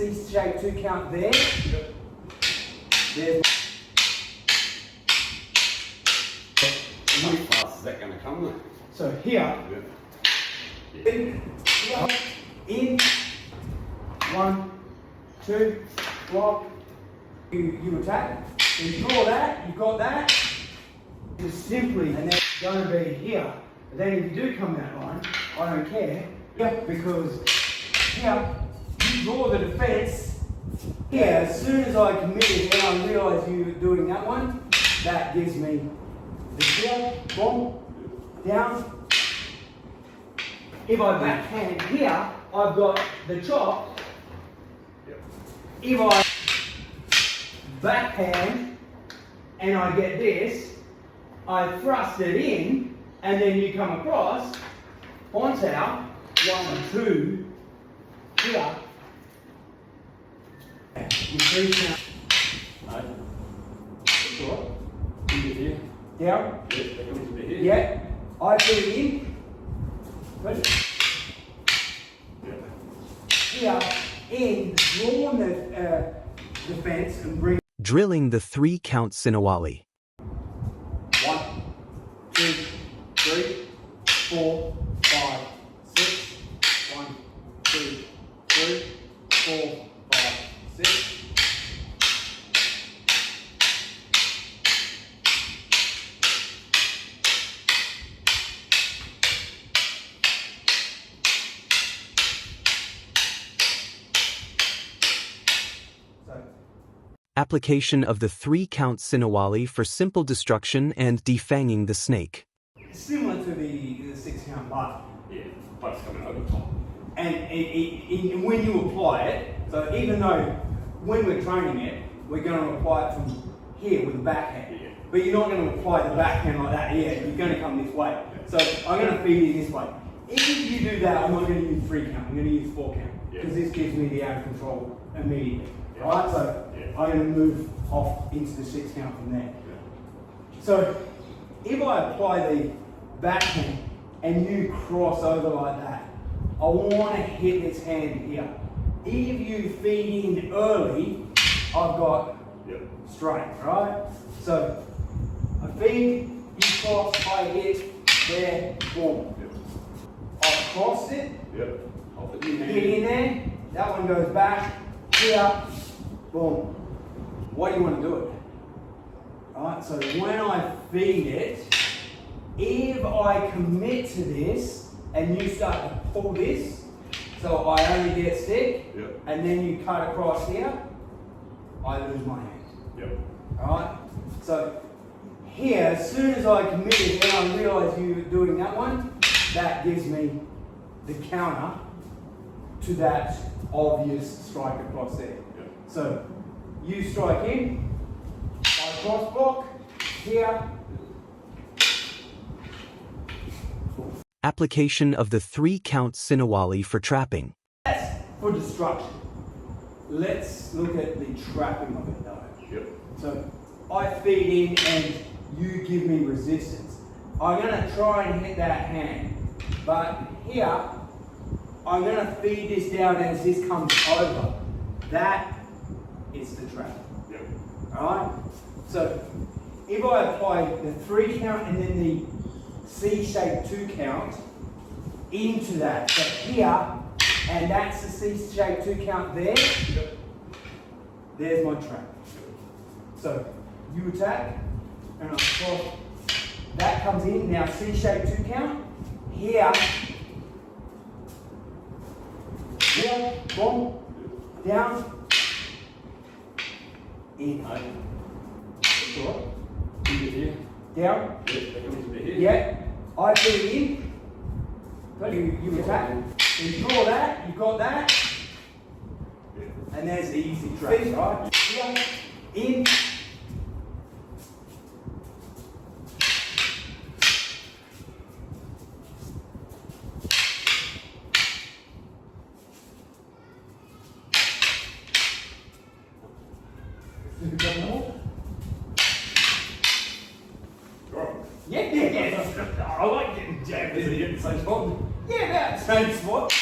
C-shaped 2 count there. Yep. There's How fast is that going to come though? so here, Yeah. in, 1, 2, block, you attack, then draw that, you've got that, just simply, and then it's going to be here. But then if you do come that line, I don't care, because here, you draw the defence, here, as soon as I committed, when I realise you were doing that one, that gives me the here, boom, down. If I backhand here, I've got the chop. If I backhand and I get this, I thrust it in, and then you come across, point out, 1, 2, here. You 3 count. No. That's all right. You get here. Down. Yeah, that comes to here. Yeah. I put it in. Good. Yeah. Here, in, draw the defense and bring. Drilling the 3-count Sinawali. 1, 2, 3, 4, 5, 6. 1, 2, 3, 4, 5, 6. Application of the 3-count Sinawali for simple destruction and defanging the snake. Similar to the 6 count bar. Yeah, but it's coming over top. And when you apply it, so even though when we're training it, we're going to apply it from here with the backhand. Yeah. But you're not going to apply the backhand like that here. You're going to come this way. So I'm going to feed you this way. If you do that, I'm not going to use 3 count. I'm going to use 4 count. Because this gives me the out of control immediately. Yeah. Right? So I'm going to move off into the 6 count from there. So if I apply the backhand and you cross over like that, I want to hit this hand here. If you feed in early, I've got straight, right? So I feed, you cross, I hit, there, boom. I crossed it, Yep. hit in there, that one goes back, here, boom. What do you want to do it? Alright, so when I feed it, if I commit to this and you start to pull this, so I only get stick, and then you cut across here, I lose my hand. Yep. Alright? So here, as soon as I committed, when I realised you were doing that one, that gives me the counter to that obvious strike across there. So you strike in, I cross block, here. Application of the 3-count Sinawali for trapping. That's for destruction. Let's look at the trapping of it though. Yep. So I feed in and you give me resistance. I'm going to try and hit that hand, but here I'm going to feed this down as this comes over. That is the trap. Yep. Alright? So if I apply the 3 count and then the C-shaped 2 count into that, so here, and that's the C-shaped 2 count there, there's my trap. So you attack, and I cross, that comes in, now C-shaped 2 count, here, boom, down, in, That's all right. You get here. down, Yeah, that comes to here. yeah, I put it in, but you attack, then draw that, you've got that, and there's the easy trap, right? Here, in, yeah. I like getting jabbed. Is it getting the same spot? Yeah, about the same spot.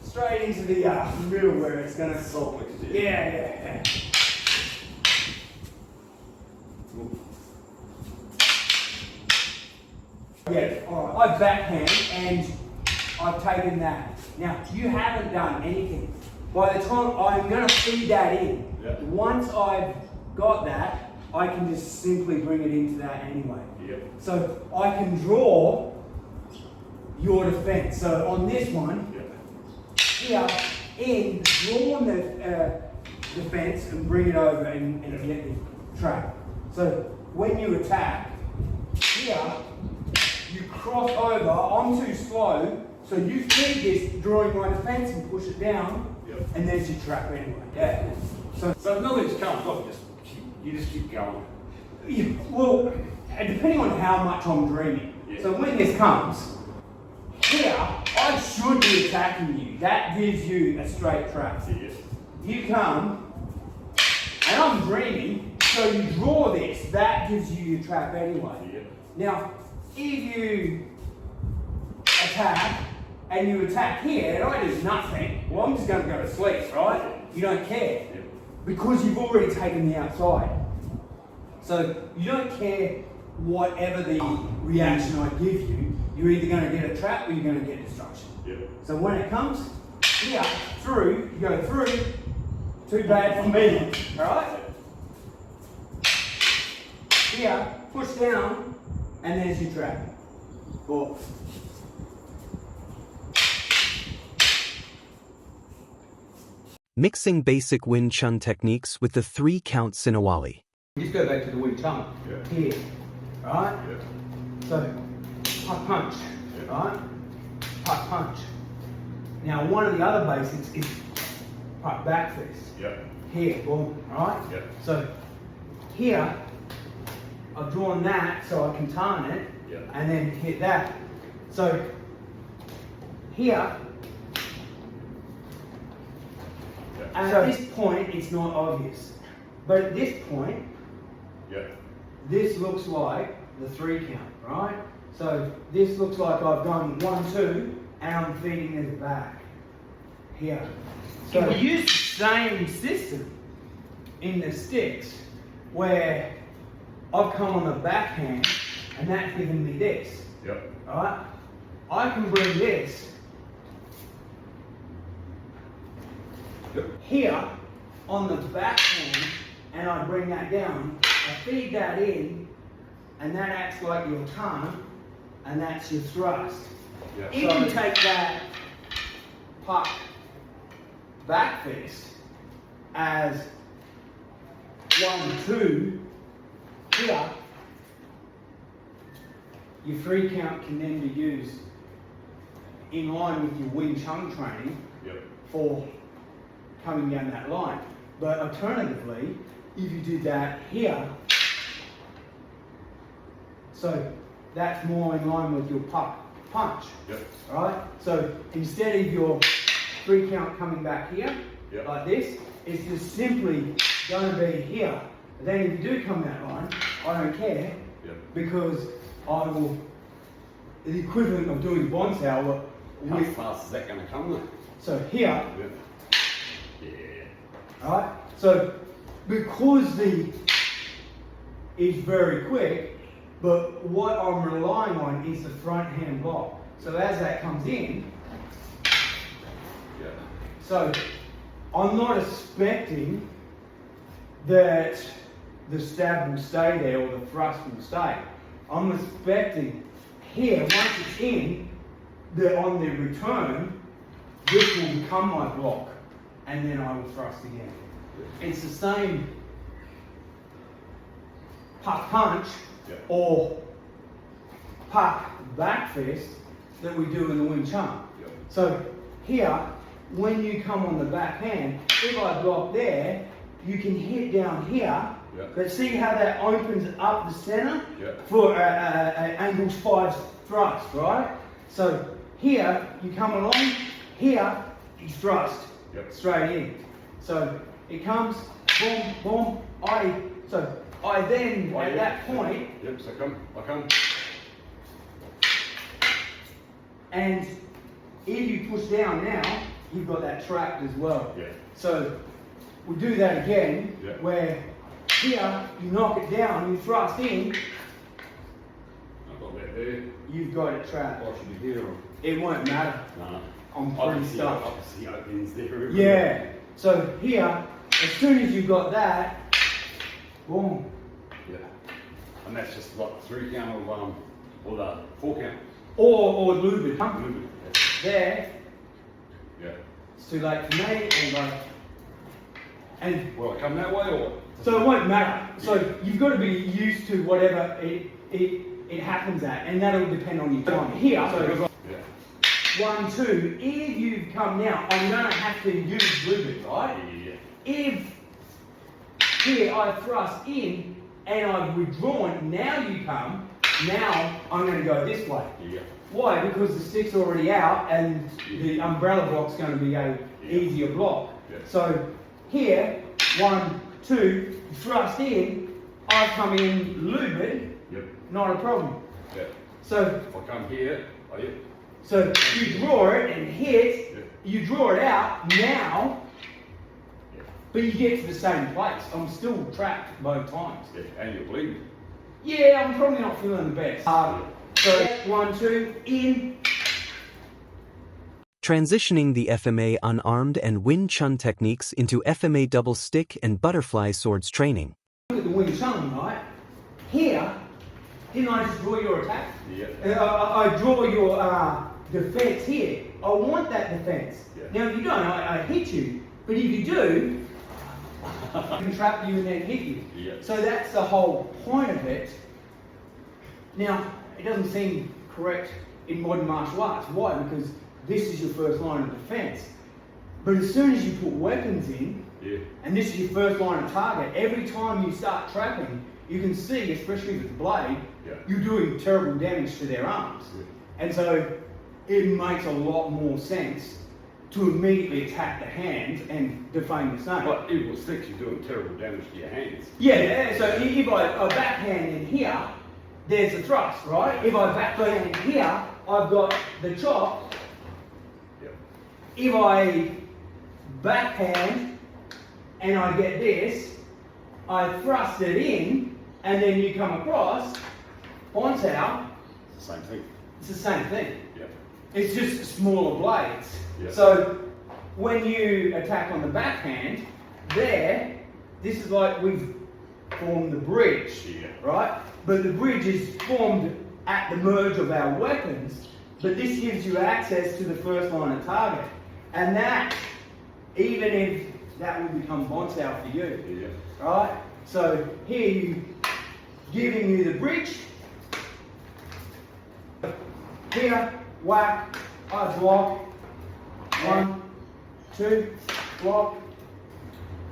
Straight straight into the middle where it's going to. Soft flex, Yeah. Yeah, alright. I backhand and I've taken that. Now, you haven't done anything. By the time I'm going to feed that in, once I've got that, I can just simply bring it into that anyway. So I can draw your defense. So on this one, here, in, draw the defense and bring it over and get the trap. So when you attack, here, you cross over. I'm too slow, so you feed this, drawing my defense and push it down, and there's your trap anyway. Yeah. So if nothing comes off, you just keep going. Well, depending on how much I'm dreaming. So when this comes, here, I should be attacking you. That gives you a straight trap. You come, and I'm dreaming, so you draw this. That gives you your trap anyway. Now, if you attack, and you attack here, and I do nothing, well, I'm just going to go to sleep, right? You don't care. Because you've already taken the outside. So you don't care whatever the reaction I give you, you're either going to get a trap or you're going to get destruction. So when it comes here, through, you go through, too bad for me, alright? Here, push down, and there's your trap. Cool. Mixing basic Whin Chun techniques with the 3-count Sinawali. Just go back to the Whin Chun. Here, right? So, puck punch, right? Puck punch. Now, one of the other basics is puck back fist. Here, boom, right? So, here, I've drawn that so I can turn it, and then hit that. So, here, at this point, it's not obvious. But at this point, this looks like the 3 count, right? So this looks like I've done 1, 2, and I'm feeding it back here. So we use the same system in the sticks where I've come on the backhand and that's given me this. Right? I can bring this here on the backhand and I bring that down, I feed that in, and that acts like your tongue, and that's your thrust. If you take that puck back fist as 1, 2 here, your 3 count can then be used in line with your Whin Chun training for coming down that line. But alternatively, if you do that here, so that's more in line with your puck punch, right? So instead of your 3 count coming back here, like this, it's just simply going to be here. But then if you do come that line, I don't care, because I will, the equivalent of doing bonsai. How fast is that going to come then? So here, right? So because the is very quick, but what I'm relying on is the front hand block. So as that comes in, so I'm not expecting that the stab will stay there or the thrust will stay. I'm expecting here, once it's in, that on the return, this will become my block, and then I will thrust again. It's the same puck punch or puck back fist that we do in the Whin Chun. So here, when you come on the backhand, if I block there, you can hit down here, but see how that opens up the center for angles 5 thrust, right? So here, you come along, here, you thrust straight in. So it comes, boom, boom, I then, at that point, so I come. And if you push down now, you've got that trapped as well. Yeah. So we'll do that again, Yeah. where here you knock it down, you thrust in, I've got that there. you've got it trapped. I should be here. It won't matter. No. I'm I pretty can see stuffed. I can see openings there. Yeah. So here, as soon as you've got that, boom. Yeah. And that's just like the 3 count of or the 4 count. Or lube it. Move it. There, Yeah. it's too late for me, and Will I come that way or? so it won't matter. So you've got to be used to whatever it happens at, and that'll depend on your time. Here, so Yeah. 1, 2. If you've come now, I'm gonna have to use lube it, right? Yeah. If here I thrust in and I've withdrawn, now you come. Now I'm going to go this way. Yeah. Why? Because the stick's already out and the umbrella block's going to be a easier block. Yeah. So here, 1, 2, thrust in, I come in, lube it, Yep. not a problem. Yeah. So, If I come here, yeah. so you draw it and hit, Yeah. you draw it out now, Yeah. but you get to the same place. I'm still trapped both times. Yeah. And you're bleeding. Yeah, I'm probably not feeling the best. So 1, 2, in. Transitioning the FMA unarmed and Whin Chun techniques into FMA double stick and butterfly swords training. Look at the Whin Chun, right? Here, didn't I just draw your attack? Yeah. I draw your defense here. I want that defense. Yeah. Now, if you don't, I hit you. But if you do, I can trap you and then hit you. Yeah. So that's the whole point of it. Now, it doesn't seem correct in modern martial arts. Why? Because this is your first line of defense. But as soon as you put weapons in, Yeah. and this is your first line of target, every time you start trapping, you can see, especially with the blade, Yeah. you're doing terrible damage to their arms. Yeah. And so it makes a lot more sense to immediately attack the hands and defame the same. But even with sticks, you're doing terrible damage to your hands. Yeah, so if I backhand in here, there's the thrust, right? If I backhand in here, I've got the chop. Yep. If I backhand and I get this, I thrust it in, and then you come across, points out, It's the same thing. it's the same thing. Yeah. It's just smaller blades. Yeah. So when you attack on the backhand, there, this is like we've formed the bridge, Yeah. right? But the bridge is formed at the merge of our weapons, but this gives you access to the first line of target. And that, even if that will become bonsai for you, Yeah. right? So here you giving you the bridge. Here, whack, I block. 1, 2, block.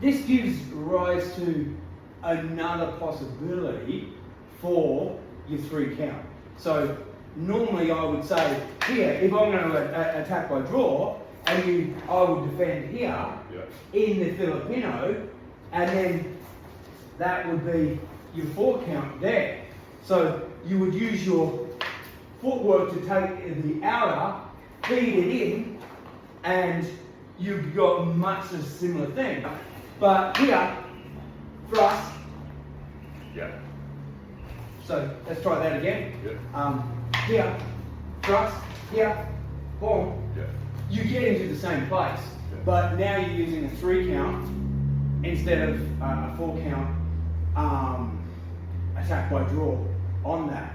This gives rise to another possibility for your 3 count. So normally I would say here, if I'm going to attack by draw, and I would defend here Yeah. in the Filipino, and then that would be your 4 count there. So you would use your footwork to take the outer, feed it in, and you've got much a similar thing. But here, thrust. Yeah. So let's try that again. Yeah. Here, thrust. Here, boom. Yeah. You get into the same place, Yeah. but now you're using a 3 count instead of a 4 count attack by draw on that.